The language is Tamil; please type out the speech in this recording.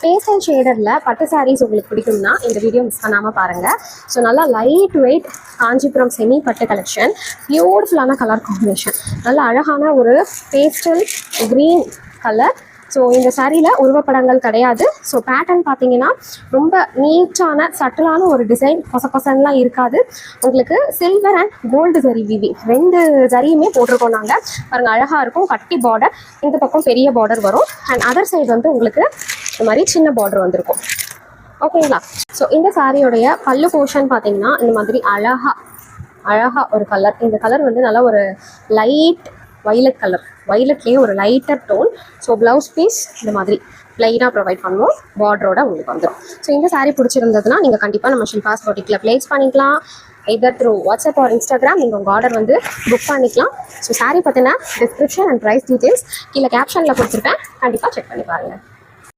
பேஸ்டல் ஷேடரில் பட்டு சாரீஸ் உங்களுக்கு பிடிக்கும்னா இந்த வீடியோ மிஸ் பண்ணாமல் பாருங்கள். ஸோ நல்லா லைட் வெயிட் காஞ்சிபுரம் செமி பட்டு கலெக்ஷன், பியூட்டிஃபுல்லான கலர் காம்பினேஷன், நல்ல அழகான ஒரு பேஸ்டல் க்ரீன் கலர். ஸோ இந்த சாரியில் உருவப்படங்கள் கிடையாது. ஸோ பேட்டர்ன் பார்த்தீங்கன்னா ரொம்ப நீட்டான சட்டிலான ஒரு டிசைன், கொசலாம் இருக்காது. உங்களுக்கு silver and gold zari weaving 2 ஜரியுமே போட்டிருக்கோம் நாங்கள். பாருங்கள், அழகாக இருக்கும். கட்டி பார்டர், இந்த பக்கம் பெரிய பார்டர் வரும். அண்ட் அதர் சைடு வந்து உங்களுக்கு இந்த மாதிரி சின்ன பார்டர் வந்திருக்கும். ஓகேங்களா? ஸோ இந்த சாரியோடைய பல்லு போர்ஷன் பார்த்தீங்கன்னா இந்த மாதிரி அழகாக ஒரு கலர். இந்த கலர் வந்து நல்லா ஒரு லைட் வைலட் கலர், வைலட்லேயே ஒரு lighter tone. So blouse piece இந்த மாதிரி ப்ளைனாக ப்ரொவைட் பண்ணுவோம், பார்டரோட உங்களுக்கு வந்துடும். ஸோ இந்த சாரீ பிடிச்சிருந்ததுன்னா நீங்கள் கண்டிப்பாக நம்ம ஷில்பாஸ் பொட்டிக்கில் ப்ளேஸ் பண்ணிக்கலாம். எதர் த்ரூ வாட்ஸ்அப் ஆர் இன்ஸ்டாகிராம் நீங்கள் உங்கள் ஆர்டர் வந்து புக் பண்ணிக்கலாம். ஸோ சாரீ பற்றின டிஸ்கிரிப்ஷன் அண்ட் ப்ரைஸ் டீட்டெயில்ஸ் கீழே கேப்ஷனில் கொடுத்துருக்கேன், கண்டிப்பாக செக் பண்ணி பாருங்கள்.